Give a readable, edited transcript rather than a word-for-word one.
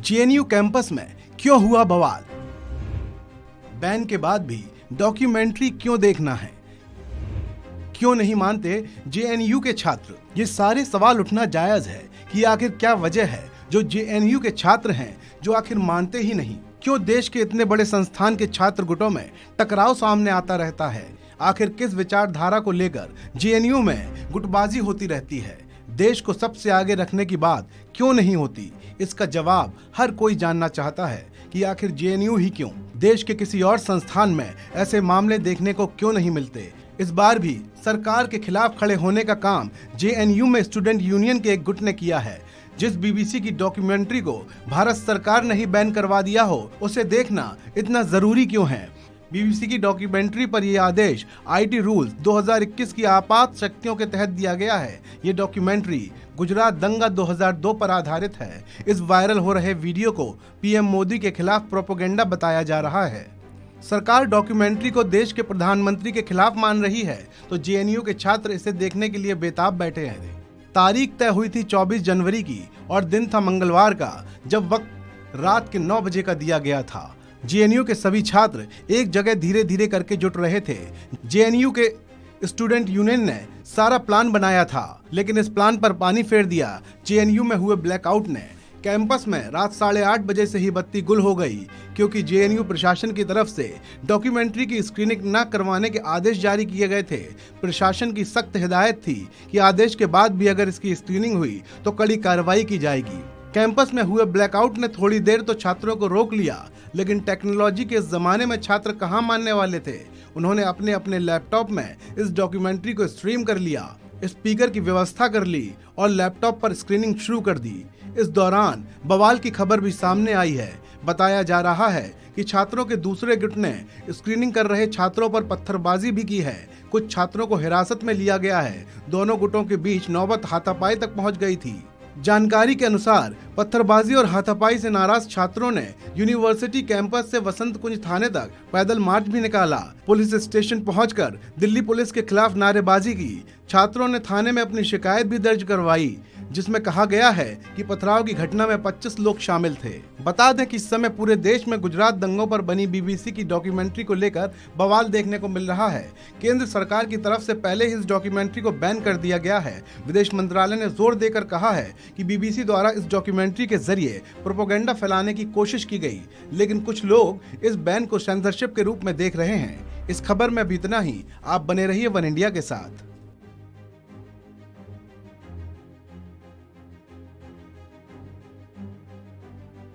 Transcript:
JNU campus में क्यों हुआ बवाल? बैन के बाद भी डॉक्यूमेंट्री क्यों देखना है? क्यों नहीं मानते जेएनयू के छात्र? ये सारे सवाल उठना जायज है कि आखिर क्या वजह है जो जेएनयू के छात्र हैं जो आखिर मानते ही नहीं। क्यों देश के इतने बड़े संस्थान के छात्र गुटों में टकराव सामने आता रहता है? आखिर किस विचारधारा को लेकर जेएनयू में गुटबाजी होती रहती है? देश को सबसे आगे रखने की बात क्यों नहीं होती? इसका जवाब हर कोई जानना चाहता है कि आखिर जेएनयू ही क्यों? देश के किसी और संस्थान में ऐसे मामले देखने को क्यों नहीं मिलते? इस बार भी सरकार के खिलाफ खड़े होने का काम जेएनयू में स्टूडेंट यूनियन के एक गुट ने किया है। जिस बीबीसी की डॉक्यूमेंट्री को भारत सरकार ने ही बैन करवा दिया हो, उसे देखना इतना जरूरी क्यों है? बीबीसी की डॉक्यूमेंट्री पर यह आदेश आईटी रूल्स 2021 की आपात शक्तियों के तहत दिया गया है। ये डॉक्यूमेंट्री गुजरात दंगा 2002 पर आधारित है। इस वायरल हो रहे वीडियो को पीएम मोदी के खिलाफ प्रोपेगेंडा बताया जा रहा है। सरकार डॉक्यूमेंट्री को देश के प्रधानमंत्री के खिलाफ मान रही है तो जेएनयू के छात्र इसे देखने के लिए बेताब बैठे हैं। तारीख तय हुई थी 24 जनवरी की और दिन था मंगलवार का, जब वक्त रात के 9 बजे का दिया गया था। जेएनयू के सभी छात्र एक जगह धीरे धीरे करके जुट रहे थे। जेएनयू के स्टूडेंट यूनियन ने सारा प्लान बनाया था, लेकिन इस प्लान पर पानी फेर दिया जेएनयू में हुए ब्लैकआउट ने। कैंपस में रात 8:30 बजे से ही बत्ती गुल हो गई, क्योंकि जेएनयू प्रशासन की तरफ से डॉक्यूमेंट्री की स्क्रीनिंग न करवाने के आदेश जारी किए गए थे। प्रशासन की सख्त हिदायत थी कि आदेश के बाद भी अगर इसकी स्क्रीनिंग हुई तो कड़ी कार्रवाई की जाएगी। कैंपस में हुए ब्लैकआउट ने थोड़ी देर तो छात्रों को रोक लिया, लेकिन टेक्नोलॉजी के इस जमाने में छात्र कहाँ मानने वाले थे। उन्होंने अपने अपने लैपटॉप में इस डॉक्यूमेंट्री को स्ट्रीम कर लिया, स्पीकर की व्यवस्था कर ली और लैपटॉप पर स्क्रीनिंग शुरू कर दी। इस दौरान बवाल की खबर भी सामने आई है। बताया जा रहा है कि छात्रों के दूसरे गुट ने स्क्रीनिंग कर रहे छात्रों पर पत्थरबाजी भी की है। कुछ छात्रों को हिरासत में लिया गया है। दोनों गुटों के बीच नौबत हाथापाई तक पहुंच गई थी। जानकारी के अनुसार पत्थरबाजी और हाथापाई से नाराज छात्रों ने यूनिवर्सिटी कैंपस से वसंत कुंज थाने तक पैदल मार्च भी निकाला। पुलिस स्टेशन पहुंचकर दिल्ली पुलिस के खिलाफ नारेबाजी की। छात्रों ने थाने में अपनी शिकायत भी दर्ज करवाई, जिसमें कहा गया है कि पथराव की घटना में 25 लोग शामिल थे। बता दें कि इस समय पूरे देश में गुजरात दंगों पर बनी बीबीसी की डॉक्यूमेंट्री को लेकर बवाल देखने को मिल रहा है। केंद्र सरकार की तरफ से पहले ही इस डॉक्यूमेंट्री को बैन कर दिया गया है। विदेश मंत्रालय ने जोर देकर कहा है कि बीबीसी द्वारा इस डॉक्यूमेंट्री के जरिए प्रोपेगेंडा फैलाने की कोशिश की गई, लेकिन कुछ लोग इस बैन को सेंसरशिप के रूप में देख रहे हैं। इस खबर में भी इतना ही। आप बने रहिए वन इंडिया के साथ।